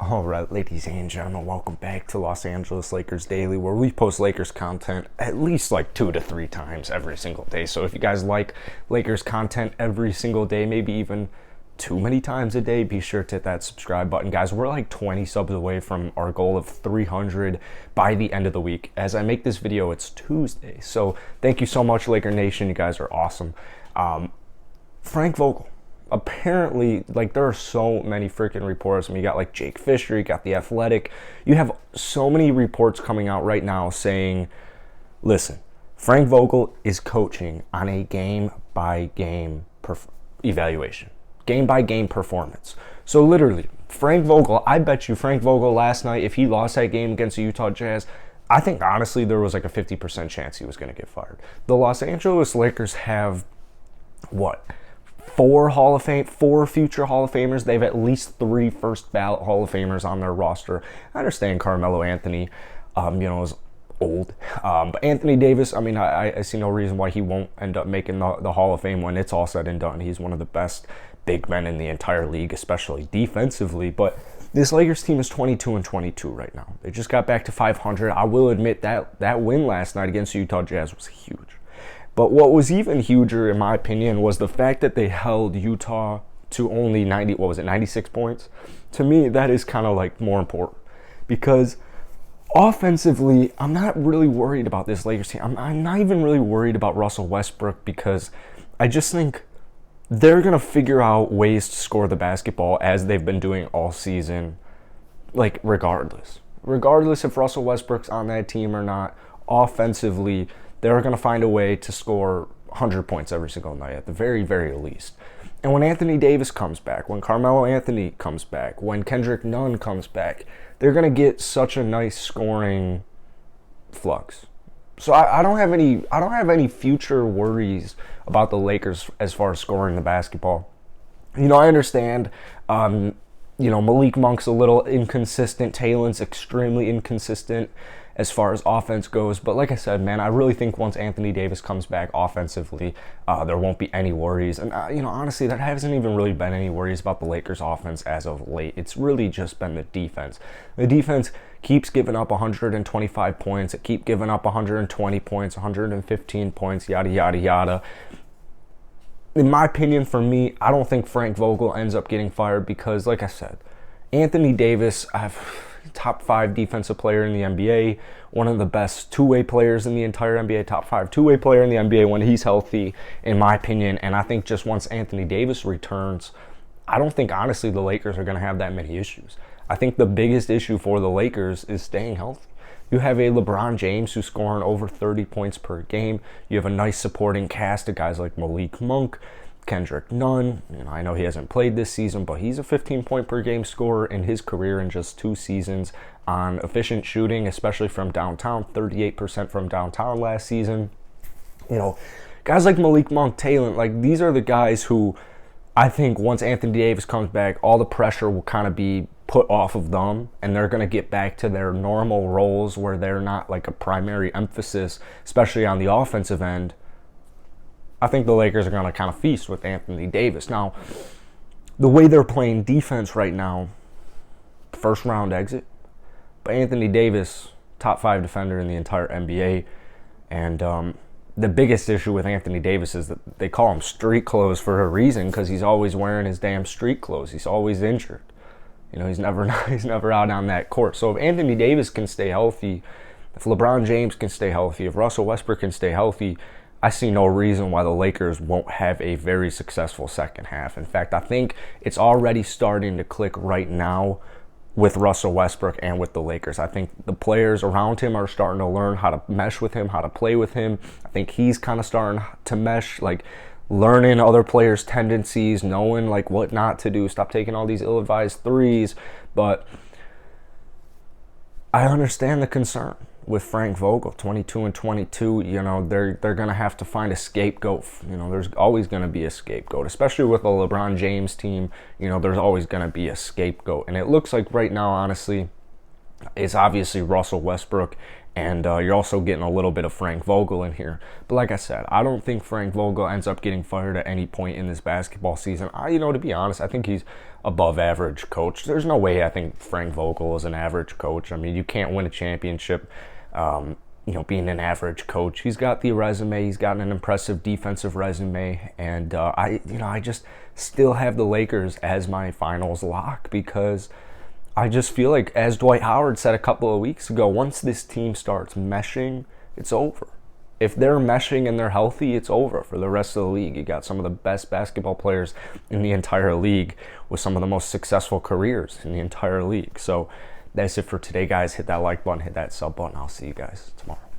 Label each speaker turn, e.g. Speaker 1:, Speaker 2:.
Speaker 1: All right, ladies and gentlemen, welcome back to Los Angeles Lakers Daily, where we post Lakers content at least like 2 to 3 times every single day. So if you guys like Lakers content every single day, maybe even too many times a day, be sure to hit that subscribe button. Guys, we're like 20 subs away from our goal of 300 by the end of the week. As I make this video, it's Tuesday. So thank you so much, Laker Nation. You guys are awesome. Frank Vogel. Apparently, like, there are so many freaking reports. I mean, you got like Jake Fisher, you got The Athletic. You have so many reports coming out right now saying, listen, Frank Vogel is coaching on a game-by-game evaluation, game-by-game performance. So literally, Frank Vogel, I bet you Frank Vogel last night, if he lost that game against the Utah Jazz, I think honestly there was like a 50% chance he was going to get fired. The Los Angeles Lakers have, what, four future Hall of Famers. They have at least 3 first ballot Hall of Famers on their roster. I understand Carmelo Anthony, is old. But Anthony Davis, I mean, I see no reason why he won't end up making the Hall of Fame when it's all said and done. He's one of the best big men in the entire league, especially defensively. But this Lakers team is 22-22 right now. They just got back to 500. I will admit that win last night against the Utah Jazz was huge. But what was even huger, in my opinion, was the fact that they held Utah to only 96 points. To me, that is kind of like more important, because offensively, I'm not really worried about this Lakers team. I'm not even really worried about Russell Westbrook, because I just think they're going to figure out ways to score the basketball as they've been doing all season, like regardless. Regardless if Russell Westbrook's on that team or not, offensively, they're going to find a way to score 100 points every single night at the very, very least. And when Anthony Davis comes back, when Carmelo Anthony comes back, when Kendrick Nunn comes back, they're going to get such a nice scoring flux. So I don't have any future worries about the Lakers as far as scoring the basketball. You know, I understand, Malik Monk's a little inconsistent. Talen's extremely inconsistent as far as offense goes. But like I said, man, I really think once Anthony Davis comes back offensively, there won't be any worries. And, honestly, there hasn't even really been any worries about the Lakers' offense as of late. It's really just been the defense. The defense keeps giving up 125 points. It keeps giving up 120 points, 115 points, yada, yada, yada. In my opinion, for me, I don't think Frank Vogel ends up getting fired because, like I said, Anthony Davis, top 5 defensive player in the NBA, one of the best two-way players in the entire NBA, top 5 two-way player in the NBA when he's healthy, in my opinion. And I think just once Anthony Davis returns, I don't think, honestly, the Lakers are going to have that many issues. I think the biggest issue for the Lakers is staying healthy. You have a LeBron James who's scoring over 30 points per game. You have a nice supporting cast of guys like Malik Monk, Kendrick Nunn. I know he hasn't played this season, but he's a 15-point per game scorer in his career in just 2 seasons on efficient shooting, especially from downtown, 38% from downtown last season. Guys like Malik Monk, Talent, like, these are the guys who I think once Anthony Davis comes back, all the pressure will kind of be put off of them, and they're going to get back to their normal roles where they're not like a primary emphasis, especially on the offensive end. I think the Lakers are going to kind of feast with Anthony Davis. Now, the way they're playing defense right now, first round exit, but Anthony Davis, top 5 defender in the entire NBA, and the biggest issue with Anthony Davis is that they call him street clothes for a reason, because he's always wearing his damn street clothes. He's always injured. He's never out on that court. So if Anthony Davis can stay healthy, if LeBron James can stay healthy, if Russell Westbrook can stay healthy, I see no reason why the Lakers won't have a very successful second half. In fact, I think it's already starting to click right now with Russell Westbrook and with the Lakers. I think the players around him are starting to learn how to mesh with him, how to play with him. I think he's kind of starting to mesh, like learning other players' tendencies, knowing like what not to do, stop taking all these ill-advised threes. But I understand the concern with Frank Vogel, 22-22. They're going to have to find a scapegoat. There's always going to be a scapegoat, especially with a LeBron James team. There's always going to be a scapegoat. And it looks like right now, honestly, it's obviously Russell Westbrook, and you're also getting a little bit of Frank Vogel in here. But like I said, I don't think Frank Vogel ends up getting fired at any point in this basketball season. To be honest, I think he's above average coach. There's no way I think Frank Vogel is an average coach. I mean, you can't win a championship, being an average coach. He's got the resume. He's got an impressive defensive resume, and I just still have the Lakers as my finals lock because I just feel like, as Dwight Howard said a couple of weeks ago, once this team starts meshing, it's over. If they're meshing and they're healthy, it's over for the rest of the league. You got some of the best basketball players in the entire league with some of the most successful careers in the entire league. So that's it for today, guys. Hit that like button, hit that sub button. I'll see you guys tomorrow.